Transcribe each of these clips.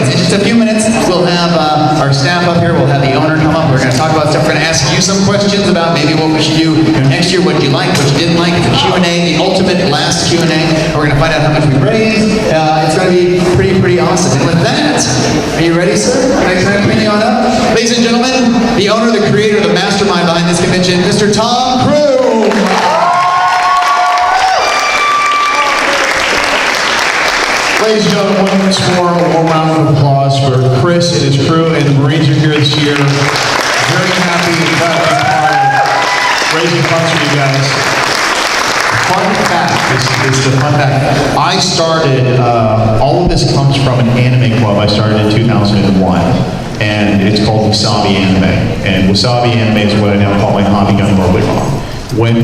In just a few minutes, we'll have our staff up here. We'll have the owner come up. We're going to talk about stuff. We're going to ask you some questions about maybe what we should do next year, what you like, what you didn't like. It's a Q&A, the ultimate last Q&A. We're going to find out how much we raised. It's going to be pretty awesome. And with that, are you ready, sir? Can I bring you on up? Ladies and gentlemen, the owner, the creator, the mastermind behind this convention, Mr. Tom Crew. Ladies and gentlemen, once more, a warm round of applause for Chris and his crew, and the Marines are here this year. Very happy to be part of raising funds for you guys. Fun fact, this is the fun fact. I started, all of this comes from an anime club I started in 2001, and it's called Wasabi Anime. And Wasabi Anime is what I now call my hobby gun mobile bomb. When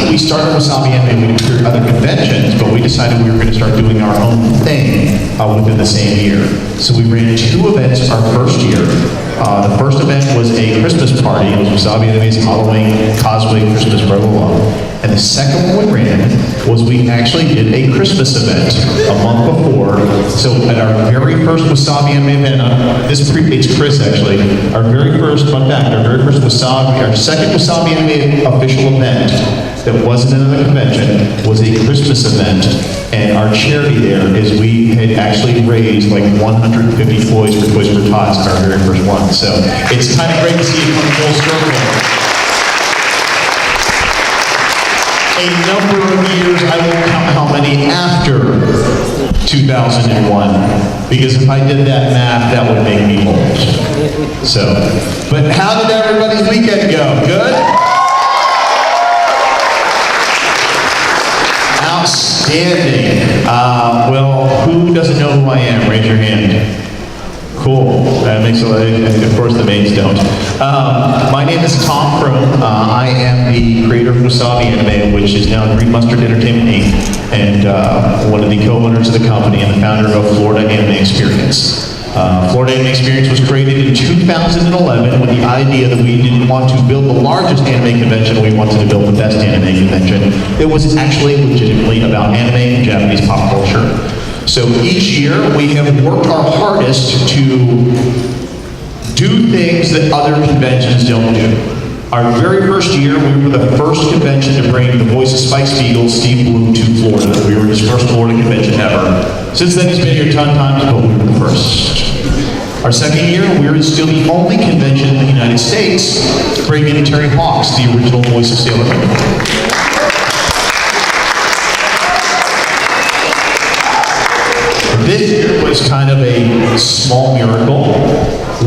we started Wasabi Anime, we did other conventions, but we decided we were going to start doing our own thing within the same year. So we ran 2 events our first year. The first event was a Christmas party. It was Wasabi Anime's Halloween, cosplay, Christmas, blah, blah, blah. And the second one we ran was we actually did a Christmas event a month before. So at our very first Wasabi Anime event, this predates Chris actually, our very first, fun fact, our very first Wasabi, our second Wasabi Anime official event that wasn't another convention was a Christmas event. And our charity there is we had actually raised like 150 toys for Toys for Tots, our very first one. So it's kind of great to see it come full circle. A number of years, I won't count how many after 2001, because if I did that math, that would make me old. So, but how did everybody's weekend go? Good? Outstanding. Well, who doesn't know who I am? Raise your hand. Cool. That makes a lot of course the maids don't. My name is Tom Crew. I am the creator of Wasabi Anime, which is now Green Mustard Entertainment Inc., and one of the co-owners of the company and the founder of Florida Anime Experience. Florida Anime Experience was created in 2011 with the idea that we didn't want to build the largest anime convention, we wanted to build the best anime convention. It was actually legitimately about anime and Japanese pop culture. So each year we have worked our hardest to do things that other conventions don't do. Our very first year, we were the first convention to bring the voice of Spike Spiegel, Steve Bloom, to Florida. We were his first Florida convention ever. Since then he's been here a ton of times, but we were the first. Our second year, we were still the only convention in the United States to bring in Terry Hawks, the original voice of Sailor Moon. This year was kind of a small miracle.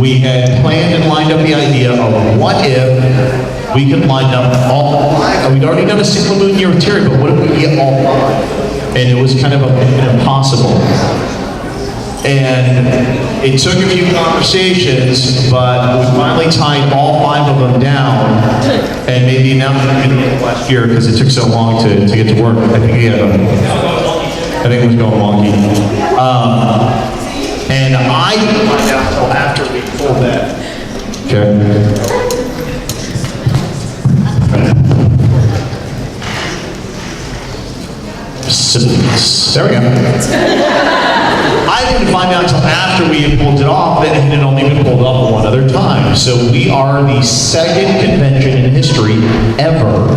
We had planned and lined up the idea of what if we could line up all 5. We'd already done a single moon year with Terry, but what if we get all 5? And it was kind of impossible. And it took a few conversations, but we finally tied all 5 of them down and made the announcement last year because it took so long to get to work. I think it was going wonky. And I didn't find out until after we pulled that. Okay. There we go. I didn't find out until after we had pulled it off that it had only been pulled off one other time. So we are the second convention in history ever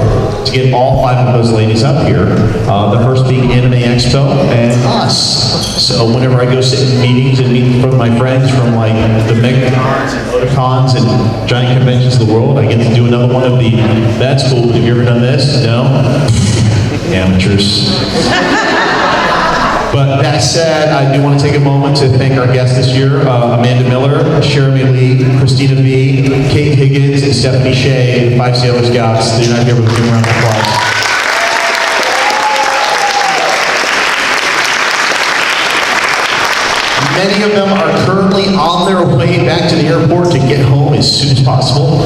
to get all 5 of those ladies up here. The first being Anime Expo and us. So whenever I go sit in meetings and meet with my friends from like the MegaCons and Otakons and giant conventions of the world, I get to do another one of the, that's cool, but have you ever done this? No? Amateurs. But that said, I do want to take a moment to thank our guests this year, Amanda Miller, Jeremy Lee, Christina B., Kate Higgins, and Stephanie Shea, the 5 Sailor Scouts. They're not here, but we'll give them a round of applause. Many of them are currently on their way back to the airport to get home as soon as possible.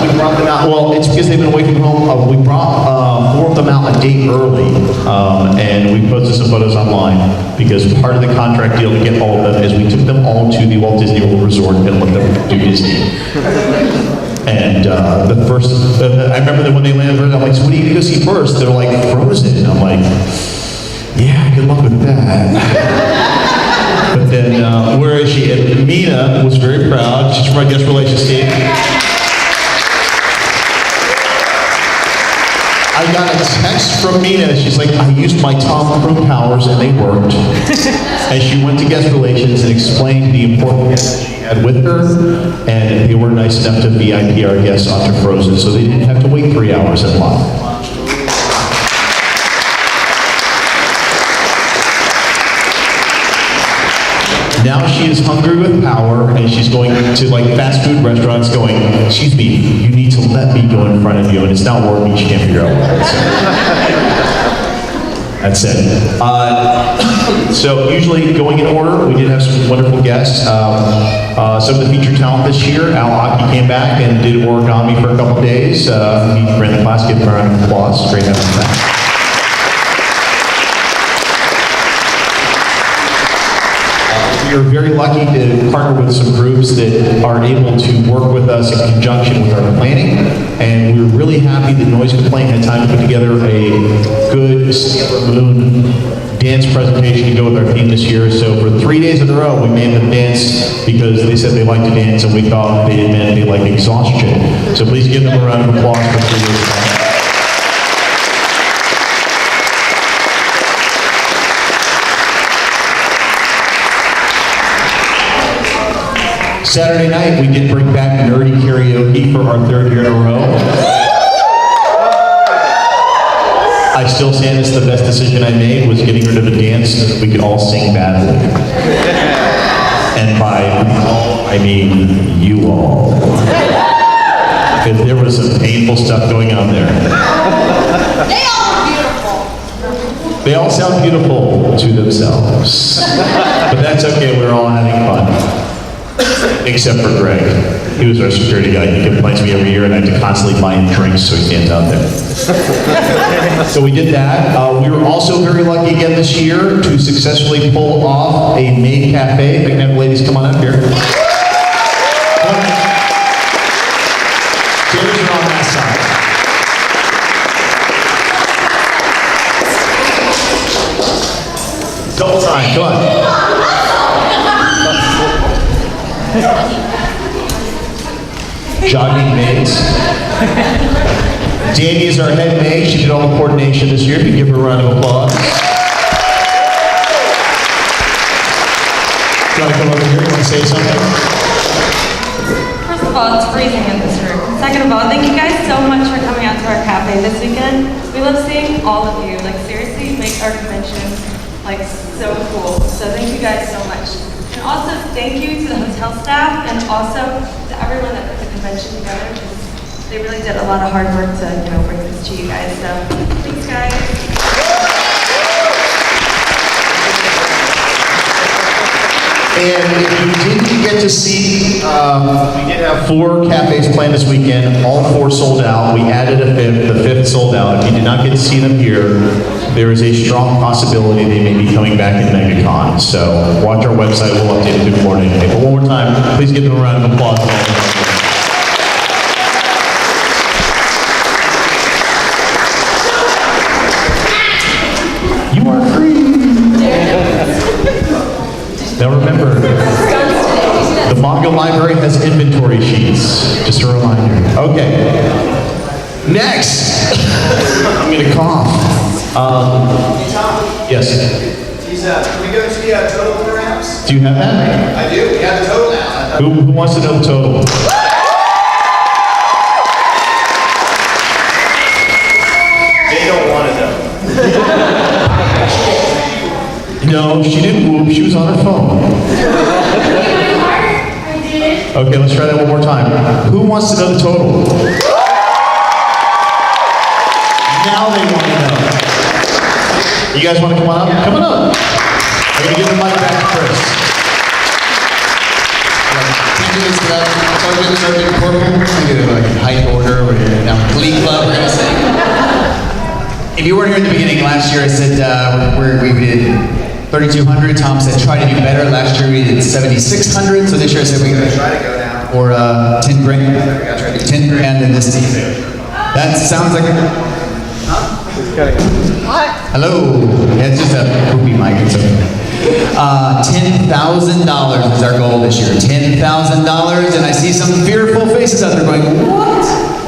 We brought them out, well, it's because they've been away from home. We brought 4 of them out a day early, and we posted some photos online because part of the contract deal to get all of them is we took them all to the Walt Disney World Resort and let them do Disney. And the first, I remember that when they landed, I'm like, so what are you going to go see first? They're like, Frozen. I'm like, yeah, good luck with that. But then Where is she? And Mina was very proud. She's from our guest relations team. I got a text from Mina. She's like, I used my Tom Cruise powers and they worked. And she went to guest relations and explained the important guests she had with her, and they were nice enough to VIP our guests onto Frozen, so they didn't have to wait 3 hours in line. Now she is hungry with power, and she's going to like fast food restaurants going, excuse me, you need to let me go in front of you, and it's not working, she can't figure out why. That's it. So usually going in order, we did have some wonderful guests. Some of the featured talent this year, Al Hockey came back and did origami for a couple days. He ran the class, give him a round of applause. Great having him back. We are very lucky to partner with some groups that are able to work with us in conjunction with our planning, and we're really happy that Noise Complaint had time to put together a good Sailor Moon dance presentation to go with our theme this year. So for 3 days in a row, we made them dance because they said they like to dance, and we thought they meant they like exhaustion. So please give them a round of applause for 3 days. Saturday night, we did bring back nerdy karaoke for our 3rd year in a row. I still stand it's the best decision I made was getting rid of a dance so that we could all sing badly. And by we all, I mean you all. Because there was some painful stuff going on there. They all are beautiful. They all sound beautiful to themselves. But that's okay, we're all having fun. Except for Greg. He was our security guy. He complains to me every year, and I have to constantly buy him drinks so he stands out there. So we did that. We were also very lucky again this year to successfully pull off a maid cafe. If I can have the ladies come on up here. Chairs are on that side. Double time, come on. Jogging maids. Davey is our head maid. She did all the coordination this year. If you give her a round of applause. You want to come over here? You want to say something? First of all, it's freezing in this room. Second of all, thank you guys so much for coming out to our cafe this weekend. We love seeing all of you. Like, seriously, you make our convention like so cool. So thank you guys so much. And also, thank you to the hotel staff and also to everyone that put the convention together. They really did a lot of hard work to, bring this to you guys. So, thanks, guys. And if you didn't get to see, we did have 4 cafes planned this weekend. All 4 sold out. We added a 5th. The 5th sold out. If you did not get to see them here, there is a strong possibility they may be coming back in MegaCon. So watch our website. We'll update it before today. But one more time, please give them a round of applause. You are free. Now remember, the manga library has inventory sheets. Just a reminder. Okay. Next. I'm going to cough. Yes. Can we go to the total perhaps? Do you have that? I do. We have the total now. Who wants to know the total? They don't want to know. No, she didn't move. She was on her phone. Okay, let's try that one more time. Who wants to know the total? Now they want to know. You guys want to come on up? Come on up. I'm going to give the mic back to Chris. Candidates for that Sergeant Corporal. We do like height order. We're now Glee Club. We're gonna sing. If you weren't here at the beginning last year, I said we did 3,200. Tom said try to do better. Last year we did 7,600. So this year I said we're gonna Try to go down. or 10 grand. 10 grand in this team. That sounds like. What? Hello. Yeah, it's just a poopy mic. It's okay. $10,000 is our goal this year. $10,000, and I see some fearful faces out there going, what?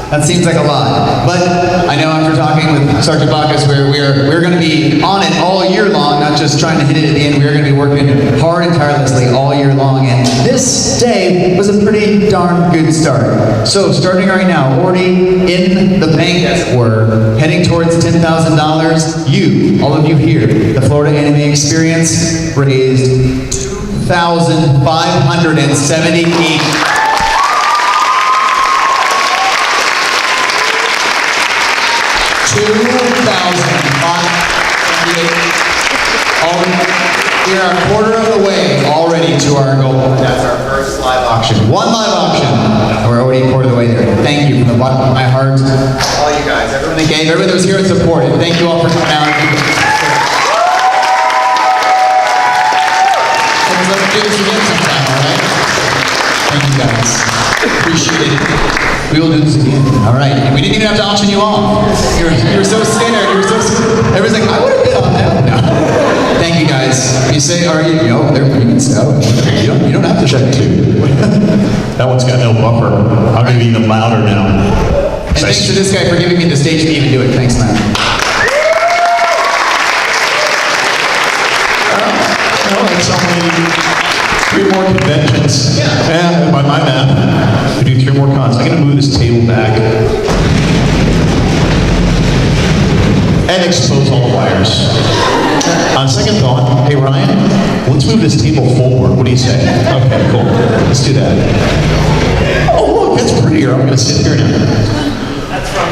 That seems like a lot. But I know after talking with Sergeant Bacchus, we're going to be on it all year long, not just trying to hit it at the end. We're going to be working hard and tirelessly all year long. And this day was a pretty darn good start. So starting right now, already in the bank, as it were, heading towards $10,000, you, all of you here, the Florida Anime Experience, raised $2,578. We are a quarter of the way already to our goal. That's our first live auction. One live auction. We're already a quarter of the way there. Thank you from the bottom of my heart. All you guys, everyone that gave, everyone that was here and supported. Thank you all for coming out. Let's do this again sometime, all right? Thank you guys. Appreciate it. We will do this again. All right. And we didn't even have to auction you off. You were so scared. You were so scared. Everyone's like, I would have bid on that. No. Thank you guys. You say, are you? Yo, they're pretty good stuff. You don't have to check too. That one's got no buffer. I'm going to be even louder now. And thanks to this guy for giving me the stage to even do it. Thanks, man. It's only 3 more conventions. Yeah, by my math, we do 3 more cons. I'm going to move this table back and expose all the wires. On second thought, hey Ryan, let's move this table forward. What do you say? Okay, cool. Let's do that. Oh look, that's prettier. I'm going to sit here now. That's from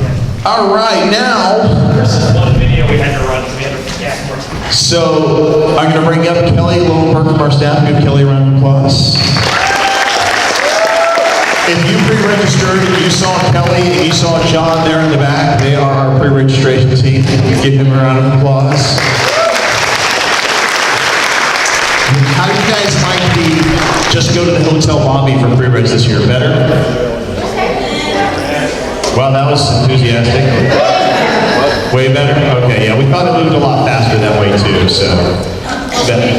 yeah. All right, now. This is one video we had to run. We had to more time. So I'm going to bring up Kelly Lowenberg from our staff. Give Kelly a round of applause. If you pre-registered and you saw Kelly and you saw John there in the back, they are our pre-registration team. Give them a round of applause. How do you guys like the just go to the hotel lobby for pre-reg this year? Better? Wow, that was enthusiastic. Way better? Okay, yeah, we thought it moved a lot faster that way too, so better.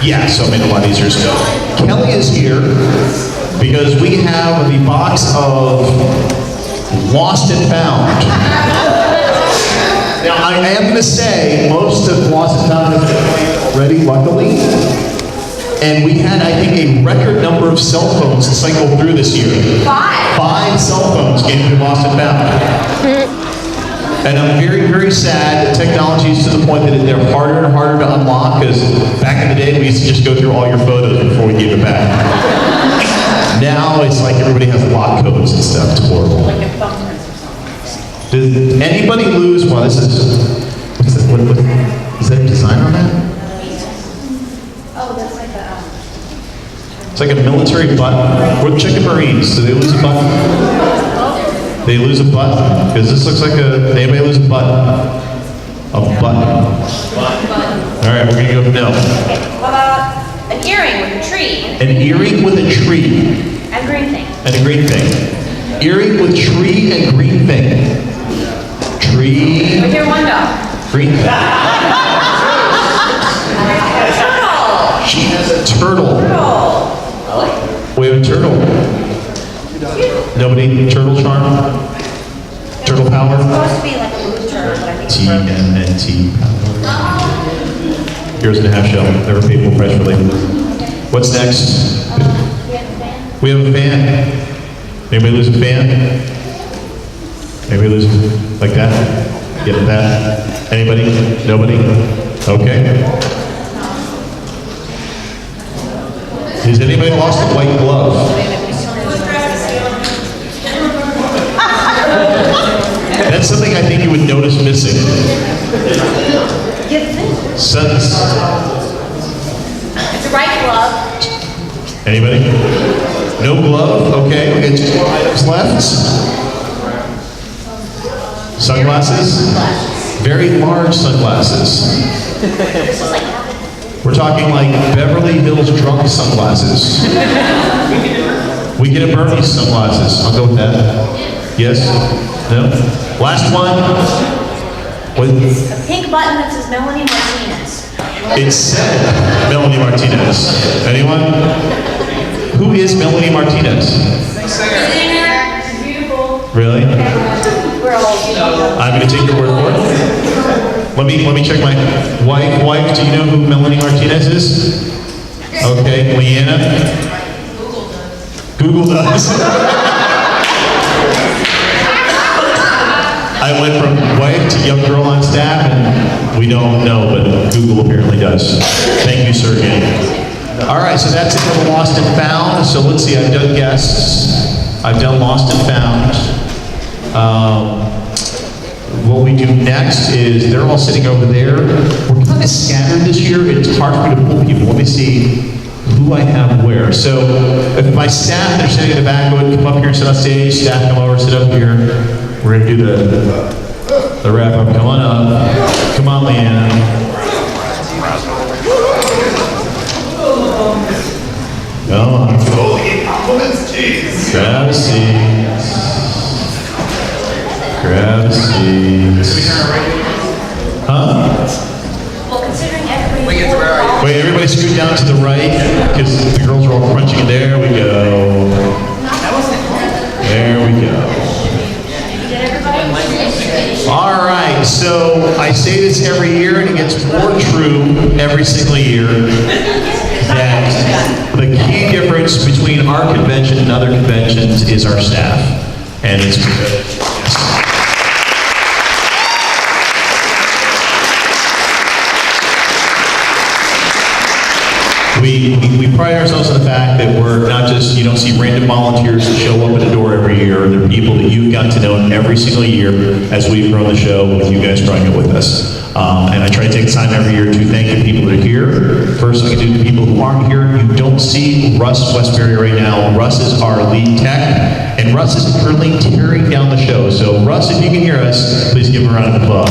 Yeah, so it made it a lot easier. So Kelly is here because we have the box of Lost and Found. Now, I am going to say most of Lost and Found is already, luckily. And we had, I think, a record number of cell phones cycle through this year. 5 cell phones getting through Lost and Found. And I'm very, very sad that technology is to the point that they're harder and harder to unlock, because back in the day, we used to just go through all your photos before we gave it back. Now, it's like everybody has lock codes and stuff. It's horrible. Like a thumbprints or something. Did anybody lose, well, this is, what's that, what, is that a design on that? Oh, that's like a, It's like a military button. We're checking Marines. Do they lose a button? They lose a button? Because this looks like a, anybody lose a button? A button. All right, we're going to go no. what about an earring with a tree An earring with a tree and green thing? and a green thing. Earring with tree and green thing. Tree, With your one dog. green thing. Turtle. She has a turtle. Turtle. We have a turtle. Nobody? Turtle charm? Turtle power? It's supposed to be like a blue turtle, but I think it's broken. TMNT power. Here's a half shell. Never paid full price for labor. What's next? We have a fan. We have a fan. Anybody lose a fan? Anybody lose like that? Get that? Anybody? Nobody? Okay. Has anybody lost a white glove? That's something I think you would notice missing. Sense. It's a right glove. Anybody? No glove? Okay, we got 2 more items left. Sunglasses? Very large sunglasses. We're talking like Beverly Hills drunk sunglasses. We get a Bernie's sunglasses. I'll go with that. Yes? No? Last one. What? A pink button that says Melanie Martinez. It said Melanie Martinez. Anyone? Who is Melanie Martinez? Beautiful. Really? We're all I'm going to take your word for it. Let me check my wife. Wife, do you know who Melanie Martinez is? Okay, Leanna? Google does. I went from wife to young girl on staff, and we don't know, but Google apparently does. Thank you, sir, again. All right, so that's it for the Lost and Found. So let's see, I've done guests. I've done Lost and Found. What we do next is, they're all sitting over there. We're kind of scattered this year. It's hard for me to pull people. Let me see who I have where. So if my staff, they're sitting in the back, go ahead and come up here and sit on stage. Staff, come over, sit up here. We're going to do the wrap up. Come on up. Come on, Leanna. Come on. Grab a seat. Grab a seat. Huh? Well, considering everybody. Wait, everybody scoot down to the right, because the girls are all crunching. There we go. There we go. All right, so I say this every year, and it gets more true every single year, that the key difference between our convention and other conventions is our staff. And it's We pride ourselves on the fact that we're not just, you don't see random volunteers that show up at the door every year. They're people that you've got to know every single year as we've grown the show with you guys growing it with us. And I try to take time every year to thank the people that are here. First, I can do the people who aren't here. You don't see Russ Westbury right now. Russ is our lead tech, and Russ is currently tearing down the show. So Russ, if you can hear us, please give him a round of applause.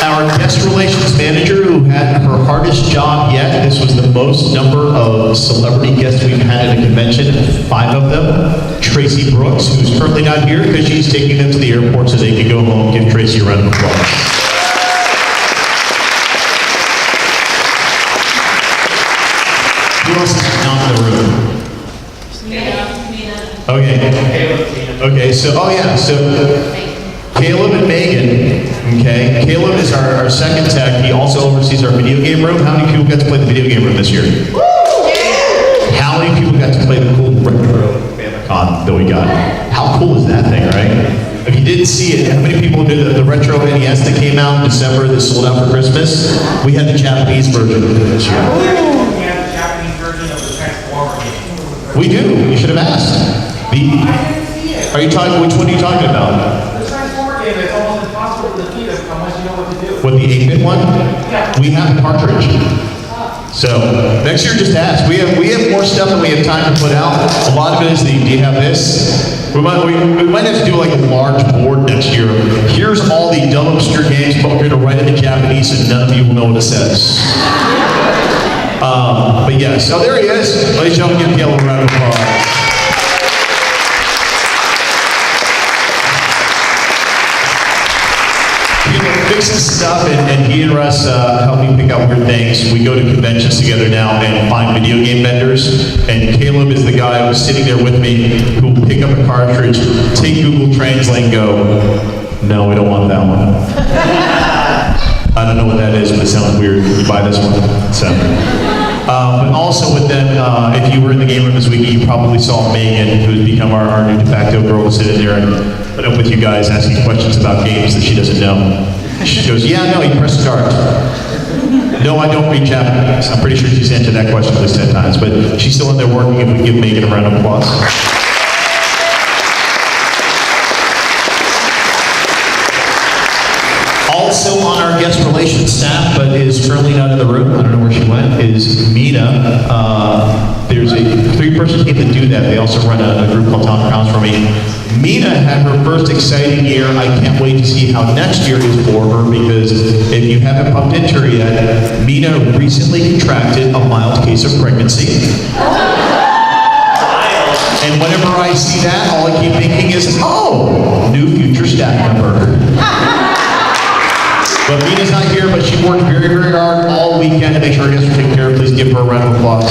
Our guest relations manager, who had her hardest job yet. This was the most number of celebrity guests we've had at a convention, 5 of them. Tracy Brooks, who's currently not here because she's taking them to the airport so they can go home. Give Tracy a round of applause. Who else is not in the room? Okay, so, oh yeah, so Caleb and Megan, okay? Caleb is our second tech. He also oversees our video game room. How many people got to play the video game room this year? How many people got to play the cool retro Famicom that we got? How cool is that thing, right? If you didn't see it, how many people did the retro NES that came out in December that sold out for Christmas? We had the Japanese version of it this year. We have the Japanese version of the Transformer game. We do. You should have asked. Are you talking? Which one are you talking about? The Transformer game, it's almost impossible to defeat us unless you know what to do. What, the 8-bit one? Yeah. We have a cartridge. So next year, just ask. We have more stuff than we have time to put out. A lot of it is do you have this? We might have to do like a large board next year. Here's all the dumb obscure games, but we're going to write it in Japanese and none of you will know what it says. But yeah, so there he is. Ladies and gentlemen, give Caleb a round of applause. Fixes stuff, and he and Russ help me pick out weird things. We go to conventions together now and find video game vendors, and Caleb is the guy who's sitting there with me who will pick up a cartridge, take Google Translate and go, no, we don't want that one. I don't know what that is, but it sounds weird. You buy this one. So, but also with them, if you were in the game room this week, you probably saw Megan, who's become our new de facto girl, sitting there and put up with you guys asking questions about games that she doesn't know. She goes, yeah, no, you press start. No, I don't read Japanese. I'm pretty sure she's answered that question at least 10 times, but she's still in there working. If we give Megan a round of applause. Also on our guest relations staff, but is currently not in the room, I don't know where she went, is Mina. there's a 3-person team that do that. They also run a group called Town Counts for Me. Mina had her first exciting year. I can't wait to see how next year is for her, because if you haven't bumped into her yet, Mina recently contracted a mild case of pregnancy. And whenever I see that, all I keep thinking is, oh, new future staff member. But Mina's not here, but she worked very, very hard all weekend to make sure her guests are taken care of. Please give her a round of applause.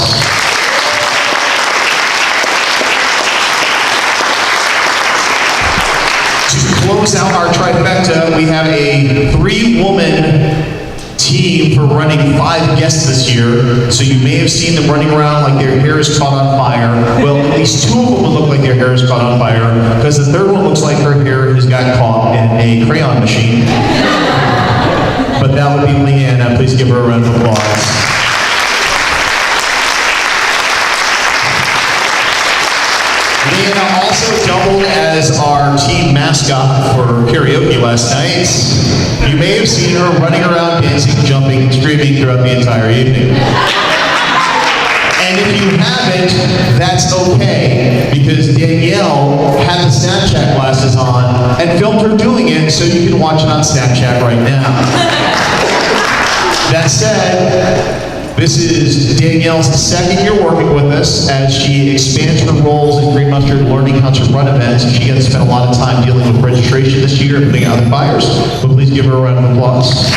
To close out our trifecta, we have a 3-woman team for running 5 guests this year. So you may have seen them running around like their hair is caught on fire. Well, at least 2 of them will look like their hair is caught on fire, because the 3rd one looks like her hair has got caught in a crayon machine. But that would be Leanna. Please give her a round of applause. Leanna also doubled as our team mascot for karaoke last night. You may have seen her running around, dancing, jumping, and screaming throughout the entire evening. And if you haven't, that's okay, because Danielle had the Snapchat glasses on and filmed her doing it, so you can watch it on Snapchat right now. That said, this is Danielle's 2nd year working with us as she expands her roles in Green Mustard, learning how to run events. She has spent a lot of time dealing with registration this year and putting out other fires. So please give her a round of applause.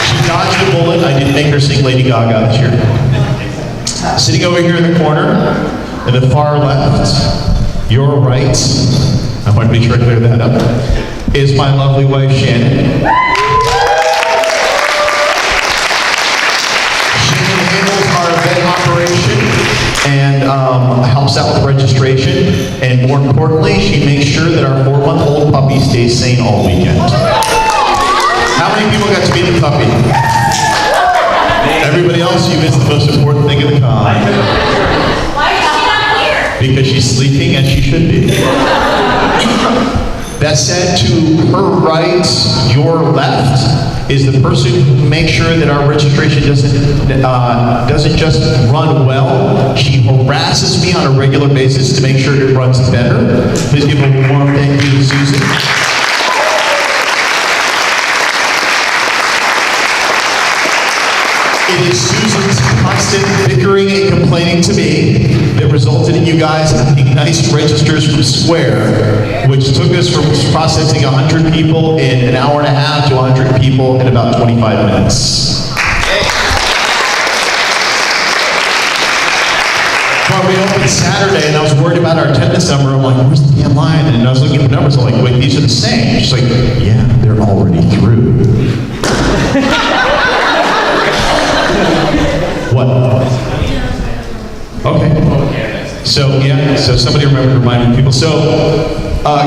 She dodged a bullet. I didn't make her sing Lady Gaga this year. Sitting over here in the corner, in the far left, your right, I want to make sure I clear that up, is my lovely wife, Shannon. Shannon handles our event operation and helps out with registration. And more importantly, she makes sure that our 4-month-old puppy stays sane all weekend. How many people got to meet the puppy? Everybody else, you missed the most important thing of the con. Why is she not here? Because she's sleeping, and she should be. That said, to her right, your left, is the person who makes sure that our registration doesn't just run well. She harasses me on a regular basis to make sure it runs better. Please give a warm thank you to Susan. It is Susan's constant bickering and complaining to me that resulted in you guys having nice registers from Square, which took us from processing 100 people in an hour and a half to 100 people in about 25 minutes. Well, we opened Saturday, and I was worried about our attendance number. I'm like, where's the damn line? And I was looking at the numbers, I'm like, wait, these are the same. She's like, yeah, they're already through. What? Okay. So, yeah, so somebody remember to remind people. So,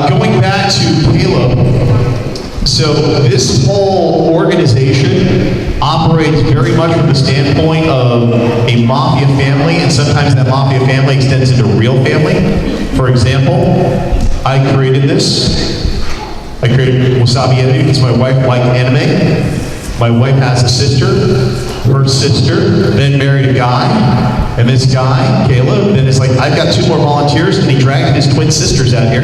going back to Caleb, so this whole organization operates very much from the standpoint of a mafia family, and sometimes that mafia family extends into real family. For example, I created this. I created Wasabi Anime because my wife liked anime. My wife has a sister. Her sister then married a guy, and this guy, Caleb, then it's like, I've got 2 more volunteers, and he dragged his twin sisters out here.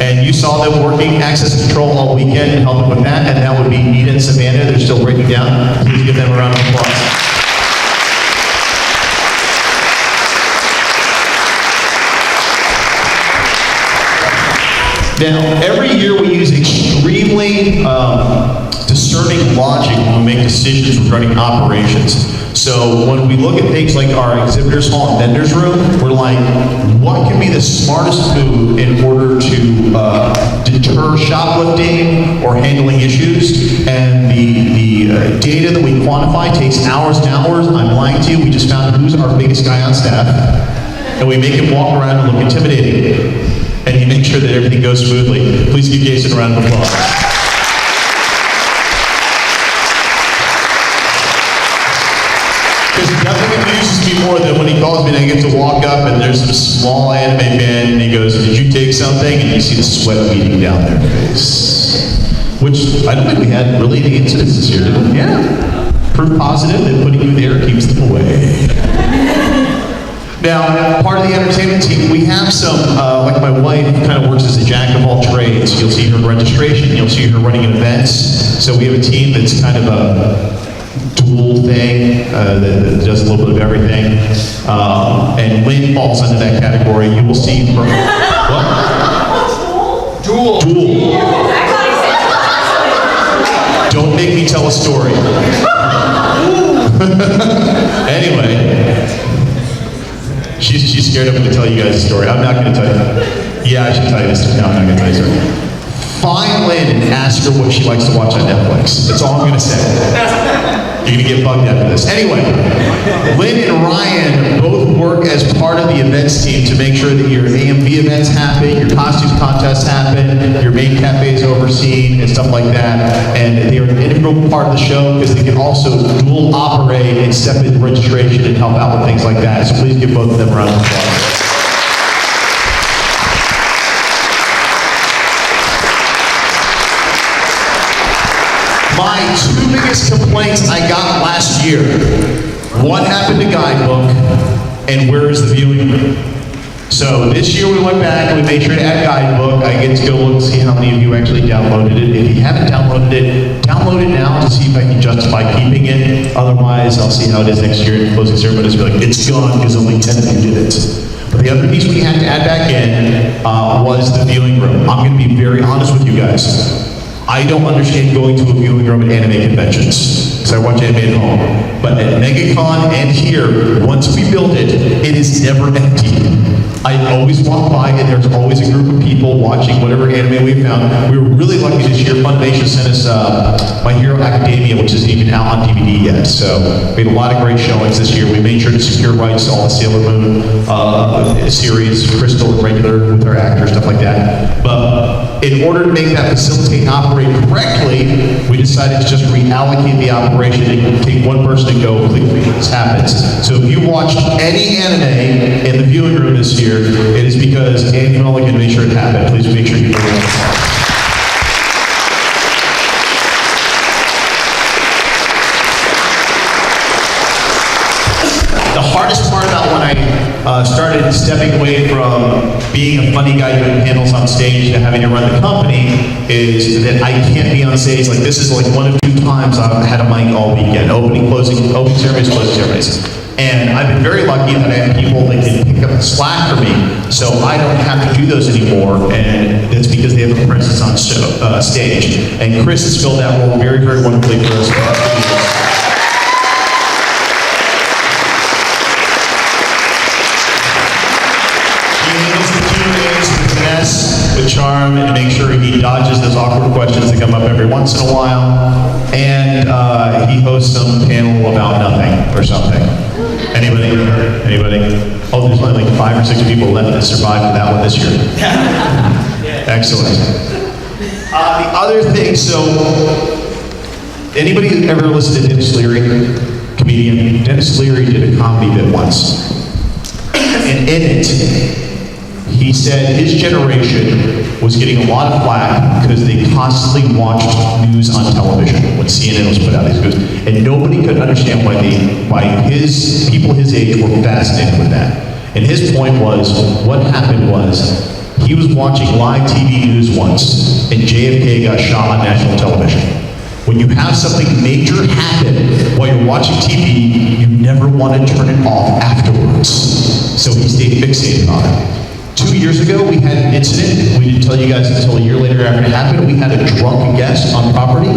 And you saw them working access control all weekend and helping with that, and that would be Nita and Savannah. They're still breaking down. Please give them a round of applause. Now, every year we use extremely discerning logic when we make decisions regarding operations. So when we look at things like our exhibitors hall and vendors room, we're like, what can be the smartest move in order to deter shoplifting or handling issues? And the data that we quantify takes hours and hours. I'm lying to you. We just found who's our biggest guy on staff, and we make him walk around and look intimidating. And he makes sure that everything goes smoothly. Please give Jason a round of applause. Because nothing amuses me more than when he calls me and I get to walk up and there's some small anime fan and he goes, did you take something? And you see the sweat beading down their face. which I don't think we had really any incidents this year, did we? Yeah. Proof positive that putting you there keeps them away. Now, part of the entertainment team, we have some, like my wife kind of works as a jack of all trades. You'll see her in registration, you'll see her running events. So we have a team that's kind of a dual thing, that does a little bit of everything. And Lynn falls under that category. You will see her, what? Duel. Dual. Don't make me tell a story. Anyway, she's scared I'm going to tell you guys a story. I'm not going to tell you. Yeah, I should tell you this. No, I'm not going to tell you a story. Find Lynn and ask her what she likes to watch on Netflix. That's all I'm going to say. You're going to get bugged after this. Anyway, Lynn and Ryan both work as part of the events team to make sure that your AMV events happen, your costume contests happen, your main cafe is overseen, and stuff like that. And they are an integral part of the show because they can also dual operate and step in registration and help out with things like that. So please give both of them a round of applause. My two biggest complaints I got last year. What happened to Guidebook, and where is the viewing room? So this year we went back and we made sure to add Guidebook. I get to go look and see how many of you actually downloaded it. If you haven't downloaded it, download it now to see if I can justify keeping it. Otherwise, I'll see how it is next year. And closing ceremonies will be like, it's gone because only 10 of you did it. But the other piece we had to add back in was the viewing room. I'm going to be very honest with you guys. I don't understand going to a viewing room at anime conventions, because I watch anime at home. But at MegaCon and here, once we build it, it is never empty. I always walk by and there's always a group of people watching whatever anime we found. We were really lucky this year. Funimation sent us My Hero Academia, which isn't even out on DVD yet. So we had a lot of great showings this year. We made sure to secure rights to all the Sailor Moon series, Crystal and regular with our actors, stuff like that. But in order to make that facilitate and operate correctly, we decided to just reallocate the operation and take one person and go click this happens. So if you watched any anime in the viewing room this year, it is because Andy Mulligan made sure it happened. Please make sure you do it. The hardest part about when I started stepping away from being a funny guy doing panels on stage to having to run the company is that I can't be on stage. Like this is like one of 2 times I've had a mic all weekend, opening ceremonies, closing ceremonies. And I've been very lucky that I have people that can pick up the slack for me, so I don't have to do those anymore, and that's because they have a presence on stage. And Chris has filled that role very, very wonderfully for us. With charm and make sure he dodges those awkward questions that come up every once in a while. And he hosts some panel about nothing or something. Anybody? Oh, there's only like 5 or 6 people left that survived that one this year. Excellent. The other thing, so anybody ever listened to Dennis Leary, comedian? Dennis Leary did a comedy bit once. And in it, he said his generation was getting a lot of flack because they constantly watched news on television when CNN was put out these news, and nobody could understand why his people his age were fascinated with that. And his point was, what happened was, he was watching live TV news once, and JFK got shot on national television. When you have something major happen while you're watching TV, you never want to turn it off afterwards. So he stayed fixated on it. 2 years ago, we had an incident. We didn't tell you guys until a year later after it happened. We had a drunk guest on property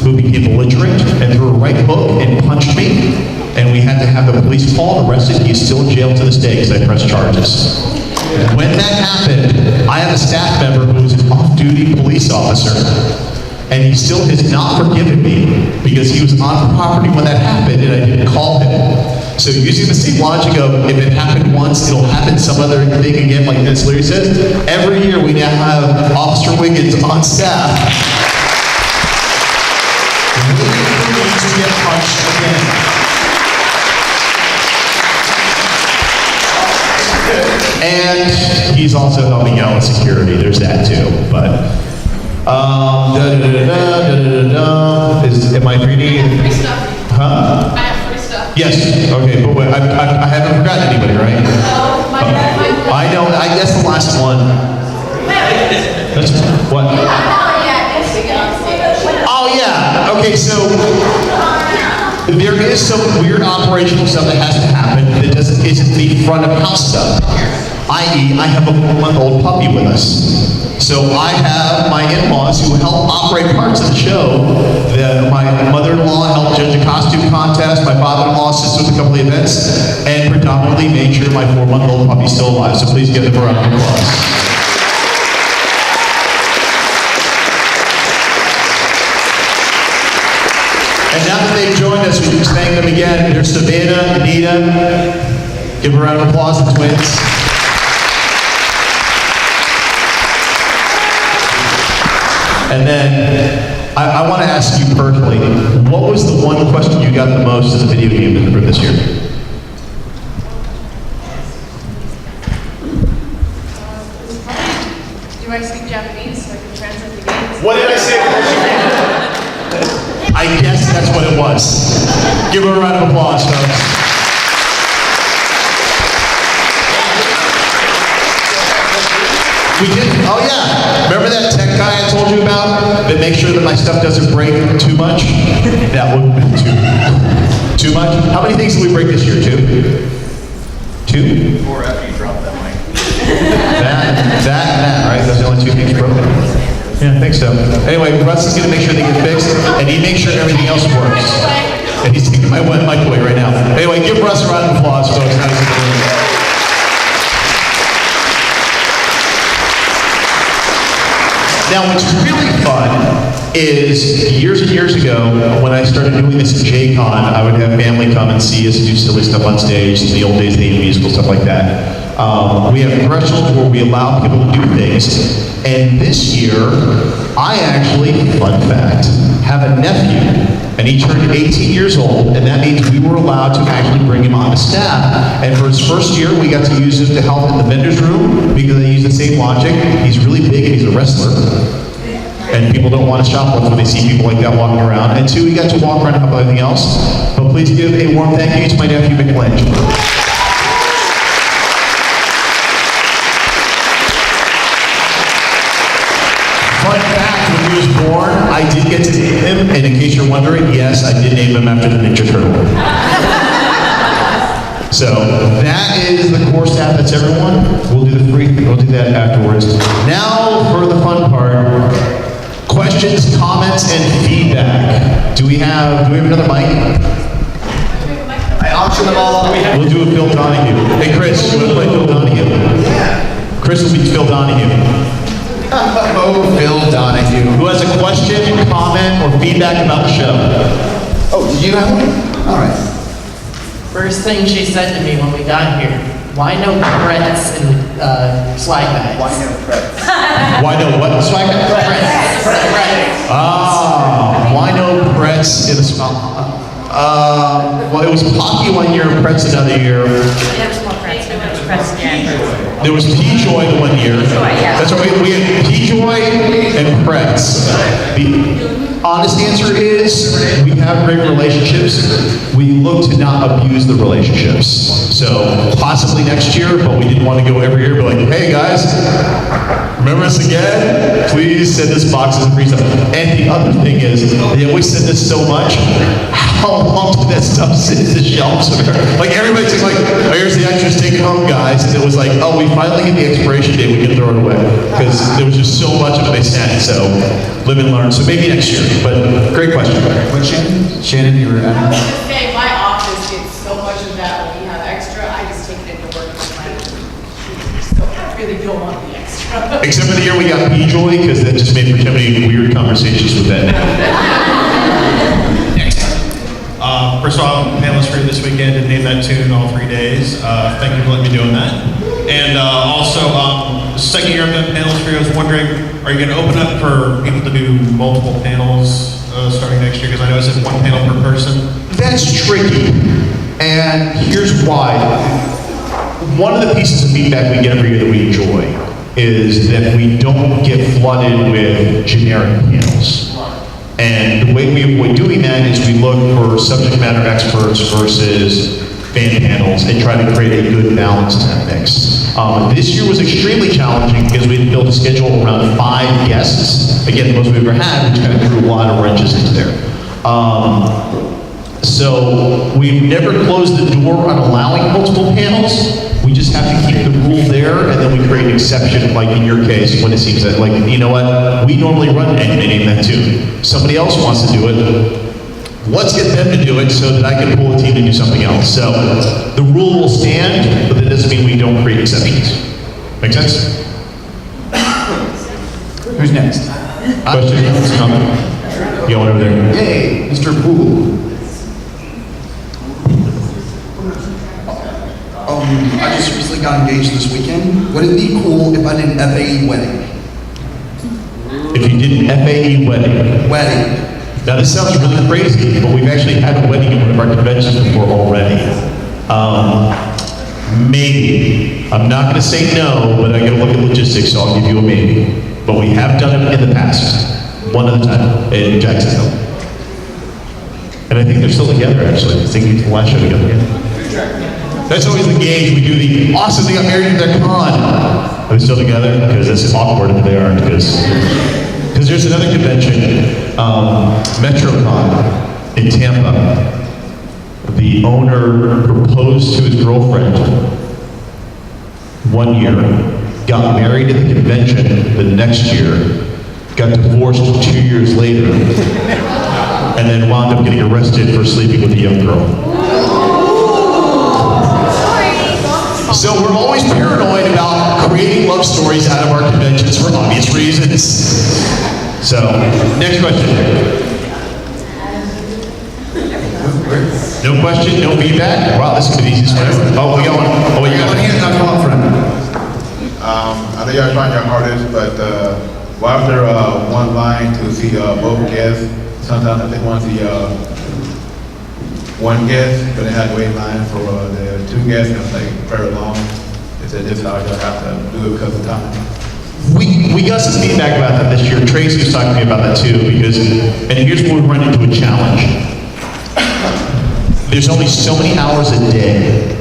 who became belligerent and threw a right hook and punched me. And we had to have the police called, arrested. He's still in jail to this day because I pressed charges. When that happened, I have a staff member who was an off-duty police officer, and he still has not forgiven me because he was on property when that happened and I didn't call him. So using the same logic of if it happened once, it'll happen some other thing again, like Dennis Leary says, every year we now have Officer Wiggins on staff. He needs to get punched again. And he's also helping out with security, there's that too. But Am I 3D? Free stuff. Huh? I have free stuff. Yes, okay, but wait, I haven't forgotten anybody, right? Oh, my I know, I guess the last one. That's, what? Oh, yeah, okay, so there is some weird operational stuff that has to happen that isn't the front of house stuff. I.e., I have a 4-month-old puppy with us. So I have my in-laws who help operate parts of the show. My mother-in-law helped judge a costume contest. My father-in-law assisted with a couple of events, and predominantly made sure my 4-month-old puppy's still alive. So please give them a round of applause. And now that they've joined us, we just thank them again. There's Savannah, Anita. Give a round of applause to the twins. And then, I want to ask you personally, what was the one question you got the most as a video game developer this year? Do I speak Japanese so I can translate the games? What did I say? I guess that's what it was. Give her a round of applause, folks. We did, oh yeah. Remember that tech guy I told you about that makes sure that my stuff doesn't break too much? That would have been too much. How many things did we break this year? Two? Or after you drop that mic. That, right? Those are the only 2 things broken. Yeah, I think so. Anyway, Russ is gonna make sure they get fixed, and he makes sure everything else works. And he's taking my mic away right now. Anyway, give Russ a round of applause, folks. Nice to meet you. Now, what's really fun is years and years ago, when I started doing this at JCon, I would have family come and see us do silly stuff on stage. In the old days, they did musical stuff like that. We have thresholds where we allow people to do things. And this year, I actually, fun fact, have a nephew. And he turned 18 years old, and that means we were allowed to actually bring him on the staff. And for his first year, we got to use him to help in the vendor's room because they use the same logic. He's really big and he's a wrestler. And people don't want to shop with when they see people like that walking around. And 2, we got to walk around and help everything else. But please give a warm thank you to my nephew, Michelangelo. Fun fact, when he was born, I did get to name him, and in case you're wondering, yes, I did name him after the Ninja Turtle. So, that is the core staff, that's everyone. We'll do that afterwards. Now, for the fun part, questions, comments, and feedback. Do we have another mic? I auction them all off. We'll do a Phil Donahue. Hey Chris, you want to play Phil Donahue? Yeah. Chris will be Phil Donahue. Oh, Phil Donahue. Who has a question, comment, or feedback about the show? Oh, did you have one? All right. First thing she said to me when we got here, why no Bretts and swag bags? Why no prep? Why no what? Swag? Bretts. Ah, why no Bretts in a small? Well, it was Pocky one year, Bretts another year. There was P-Joy the one year. That's right, we had P-Joy and Pretz. The honest answer is, we have great relationships. We look to not abuse the relationships. So, possibly next year, but we didn't want to go every year, but like, hey guys, remember us again? Please send us boxes of free stuff. And the other thing is, they always send us so much, how long did that stuff sit in the shelves? Like everybody's like, oh, here's the extras, take it home, guys. And it was like, oh, we finally get the expiration date, we can throw it away. Because there was just so much of it they sent. So live and learn. So maybe next year. But great question. What, Shannon? Shannon, you were I was just saying, my office gets so much of that when we have extra, I just take it into work with my, so I really don't want the extra. Except for the year we got P-Joy, because that just made for too many weird conversations with that. First of all, I'm panelist for this weekend and name that tune all 3 days. Thank you for letting me doing that. And also, second year I've been panelist for you. I was wondering, are you going to open up for people to do multiple panels starting next year? Because I know it's just one panel per person. That's tricky. And here's why. One of the pieces of feedback we get every year that we enjoy is that we don't get flooded with generic panels. And the way we avoid doing that is we look for subject matter experts versus fan panels and try to create a good balance in that mix. This year was extremely challenging because we had built a schedule around 5 guests. Again, the most we've ever had, which kind of threw a lot of wrenches into there. So we've never closed the door on allowing multiple panels. We just have to keep the rule there, and then we create an exception, like in your case, when it seems that, like, you know what, we normally run animating that too. Somebody else wants to do it. Let's get them to do it so that I can pull a team to do something else. So the rule will stand, but that doesn't mean we don't create exceptions. Make sense? Who's next? Question? Comment? Yeah, one over there. Yay, Mr. Poole. I just recently got engaged this weekend. Would it be cool if I did an FAE wedding? If you did an FAE wedding. Wedding. Now this sounds really crazy, but we've actually had a wedding at one of our conventions before already. Maybe. I'm not going to say no, but I got to look at logistics, so I'll give you a maybe. But we have done it in the past, one at a time, in Jacksonville. And I think they're still together, actually. I think the last show together again. That's always the gauge. We do the awesome, they got married at their con. Are they still together? Because that's awkward if they aren't, because there's another convention, MetroCon in Tampa. The owner proposed to his girlfriend 1 year, got married at the convention the next year, got divorced 2 years later, and then wound up getting arrested for sleeping with a young girl. So we're always paranoid about creating love stories out of our conventions for obvious reasons. So, next question. No question, no feedback? Wow, this is the easiest one ever. Oh, we got one. Oh, you got one hand, not come up front. I know y'all trying your hardest, but why is there one line to see both guests? Sometimes I think one see one guest, but they had to wait in line for the 2 guests, and it's like very long. They said this how y'all have to do it because of time. We got some feedback about that this year. Tracy was talking to me about that too, because, and here's where we run into a challenge. There's only so many hours a day,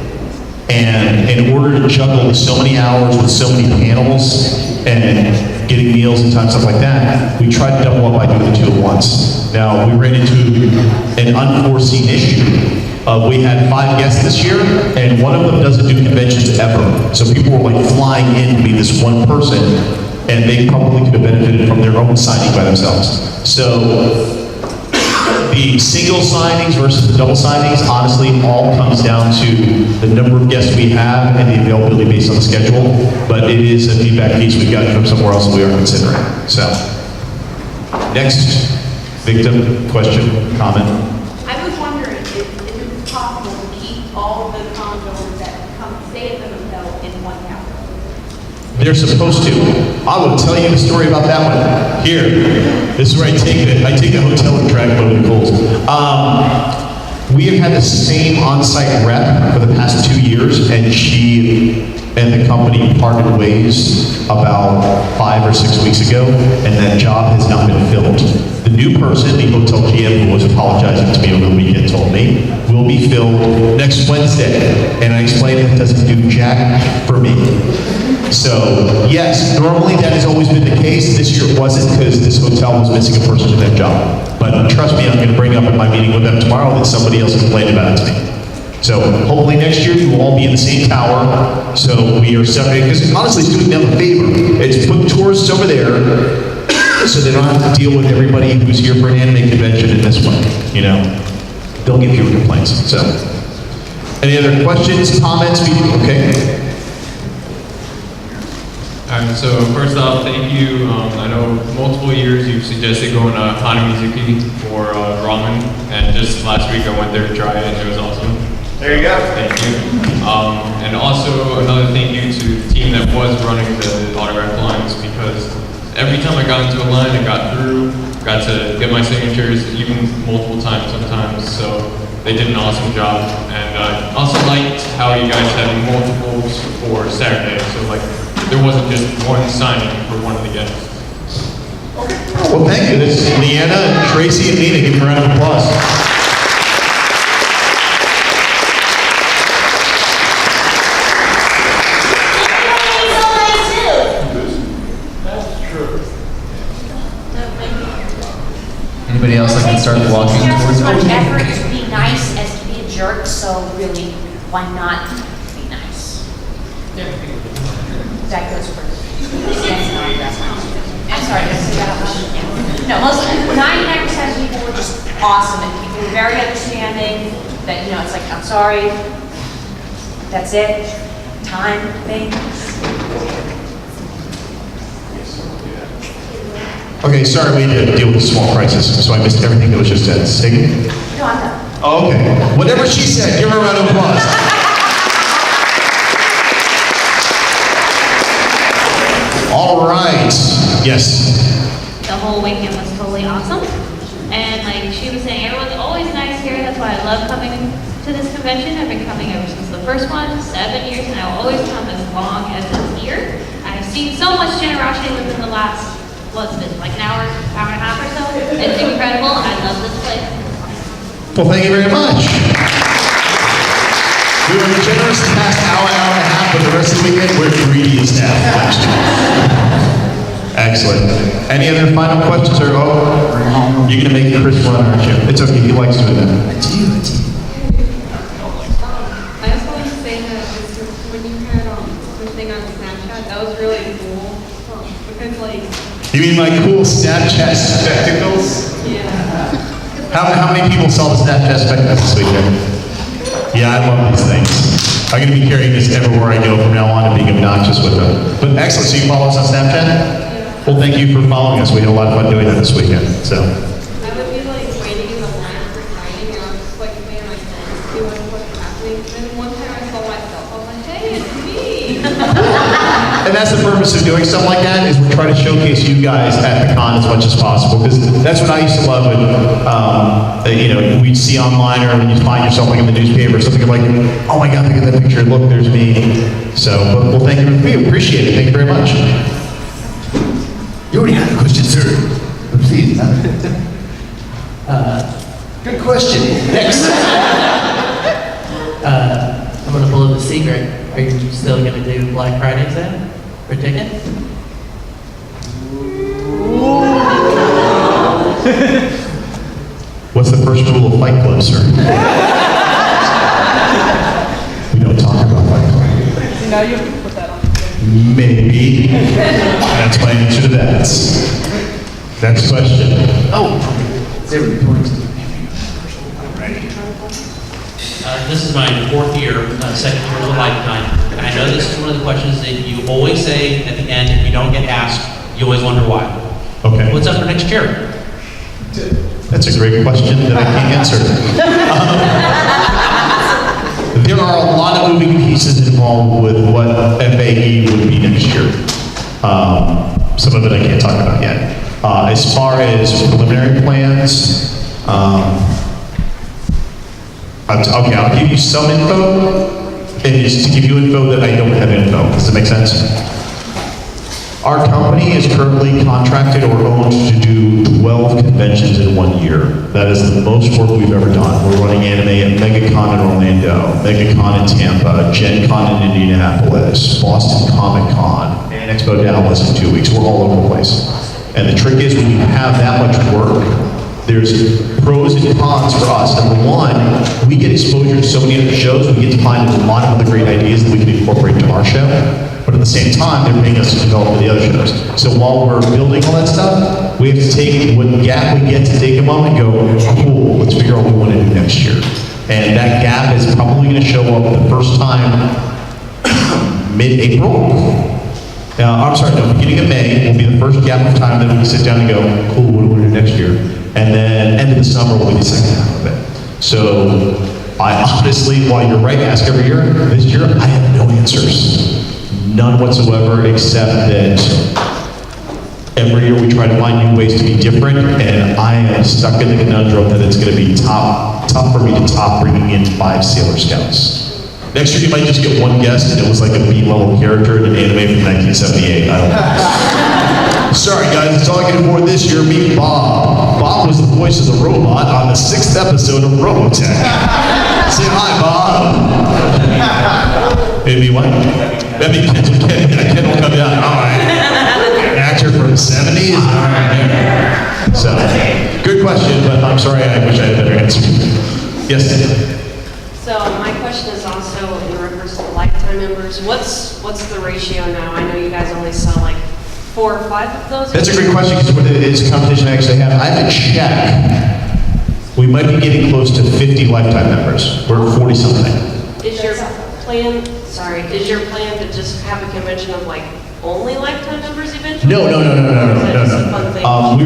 and in order to juggle so many hours with so many panels and getting meals and time, stuff like that, we tried to double up by doing the 2 at once. Now, we ran into an unforeseen issue. We had 5 guests this year, and one of them doesn't do conventions ever. So people were like flying in to meet this one person, and they probably could have benefited from their own signing by themselves. So the single signings versus the double signings, honestly, all comes down to the number of guests we have and the availability based on the schedule. But it is a feedback piece we've gotten from somewhere else that we are considering. So, next victim, question, comment. I was wondering if it was possible to keep all the condos that come stay at the hotel in one house. They're supposed to. I will tell you a story about that one. Here, this is where I take the hotel and drag it over the coals. We have had the same on-site rep for the past 2 years, and she and the company parted ways about 5 or 6 weeks ago, and that job has not been filled. The new person, the hotel GM who was apologizing to me over the weekend, told me, will be filled next Wednesday. And I explained it doesn't do jack for me. So, yes, normally that has always been the case. This year it wasn't because this hotel was missing a person to that job. But trust me, I'm going to bring up in my meeting with them tomorrow that somebody else complained about it to me. So hopefully next year we will all be in the same tower. So we are separated, because honestly it's doing them a favor. It's putting tourists over there so they don't have to deal with everybody who's here for an anime convention in this one, you know. They'll get fewer complaints. So, any other questions, comments? Okay. So first off, thank you. I know multiple years you've suggested going to Hanamizuki for ramen, and just last week I went there to try it, and it was awesome. There you go. Thank you. And also another thank you to the team that was running the autograph lines, because every time I got into a line and got through, got to get my signatures, even multiple times sometimes, so they did an awesome job. And I also liked how you guys had multiples for Saturday, so like there wasn't just one signing for one of the guests. Well, thank you. This is Leanna, Tracy, and Nina. Give them a round of applause. Anybody else that can start walking towards As much me? effort to be nice as to be a jerk, so really, why not be nice? That goes for. I'm sorry, did I say that out loud? No, most, 99% of people were just awesome, and people were very understanding, that, you know, it's like, I'm sorry, that's it, time, thing. Okay, sorry, we had to deal with a small crisis, so I missed everything that was just said. Sig? No, I'm done. Oh, okay. Whatever she said, give her a round of applause. All right. Yes. The whole weekend was totally awesome. And like she was saying, everyone's always nice here. That's why I love coming to this convention. I've been coming ever since the first one, 7 years, and I'll always come as long as it's here. I've seen so much generosity within the last, what's it, like an hour and a half or so. It's incredible. I love this place. Well, thank you very much. We were generous the past hour and a half, but the rest of the weekend, we're greedy as hell. Excellent. Any other final questions or, oh, you're going to make Chris run, aren't you? It's okay, he likes doing that. I just wanted to say that when you had something on Snapchat, that was really cool. Because like, You mean my cool Snapchat spectacles? yeah. How many people saw the Snapchat spectacles this weekend? Yeah, I love these things. I'm going to be carrying this everywhere I go from now on and being obnoxious with them. But excellent, so you follow us on Snapchat? Well, thank you for following us. We had a lot of fun doing that this weekend, so. I would be like waiting in the line for signing, and I was just like, man, I can't see what's happening. And then one time I saw myself, I was like, hey, it's me. And that's the purpose of doing stuff like that, is we're trying to showcase you guys at the con as much as possible. Because that's what I used to love when, you know, we'd see online or when you find yourself like in the newspaper or something like, oh my God, look at that picture, look, there's me. So, but, well, thank you, we appreciate it, thank you very much. You already had a question, sir. But please. Good question. Next. I'm gonna blow the secret. Are you still gonna do Black Friday sale for tickets? What's the first rule of Fight Club, sir? We don't talk about Fight Club. Now you have to put that on. Maybe. That's my answer to that. Next question. Oh, there we go. This is my 4th year, second year of a lifetime. And I know this is one of the questions that you always say at the end, if you don't get asked, you always wonder why. Okay. What's up for next year? That's a great question that I can't answer. There are a lot of moving pieces involved with what FAE would be next year. Some of it I can't talk about yet. As far as preliminary plans, okay, I'll give you some info, and just to give you info that I don't have info. Does that make sense? Our company is currently contracted or owned to do 12 conventions in 1 year. That is the most work we've ever done. We're running anime at MegaCon in Orlando, MegaCon in Tampa, Gen Con in Indianapolis, Boston Comic Con, and Expo Dallas in 2 weeks. We're all over the place. And the trick is when you have that much work, there's pros and cons for us. Number one, we get exposure to so many other shows, we get to find a lot of other great ideas that we can incorporate into our show. But at the same time, they're paying us to develop the other shows. So while we're building all that stuff, we have to take what gap we get to take a moment and go, cool, let's figure out what we want to do next year. And that gap is probably going to show up the first time mid-April. I'm sorry, no, beginning of May will be the first gap of time that we can sit down and go, cool, what do we want to do next year? And then end of the summer will be the second half of it. So I honestly, while you're right, ask every year, this year I have no answers. None whatsoever, except that every year we try to find new ways to be different, and I am stuck in the conundrum that it's going to be tough for me to top bringing in 5 Sailor Scouts. Next year, you might just get one guest, and it was like a B-level character in an anime from 1978. I don't know. Sorry, guys, that's all I can afford this year. Meet Bob. Bob was the voice of the robot on the 6th episode of Robotech. Say hi, Bob. Maybe what? Maybe Ken will come down. All right. Actor from the 70s? All right. So, good question, but I'm sorry, I wish I had a better answer. Yes? So my question is also in reference to lifetime members. What's the ratio now? I know you guys only sell like 4 or 5 of those. That's a great question because it's a competition I actually have. I have to check. We might be getting close to 50 lifetime members. We're 40 something. Is your plan? Sorry, is your plan to just have a convention of like only lifetime members eventually? No. We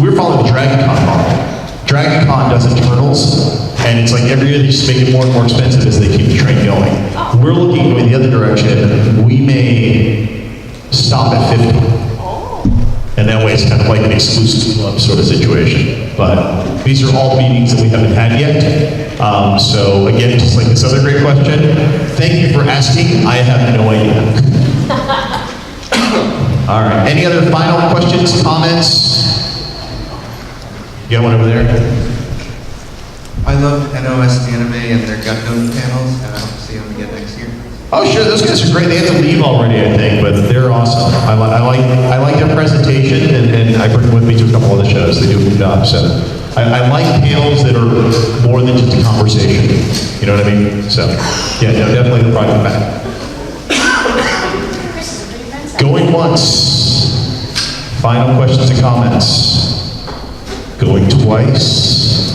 were following the Dragon Con model. Dragon Con does internals, and it's like every year they just make it more and more expensive as they keep the train going. We're looking going the other direction. We may stop at 50. And that way it's kind of like an exclusive club sort of situation. But these are all meetings that we haven't had yet. So again, just like this other great question, thank you for asking. I have no idea. All right, any other final questions, comments? You got one over there? I love NOS Anime and their Gundam panels, and I hope to see them again next year. Oh, sure, those guys are great. They had to leave already, I think, but they're awesome. I like their presentation, and I bring them with me to a couple of the shows. They do a good job. So I like panels that are more than just a conversation. You know what I mean? So, yeah, no, definitely the project back. Going once. Final questions and comments. Going twice.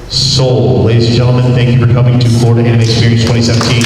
Sold. Ladies and gentlemen, thank you for coming to Florida Anime Experience 2017.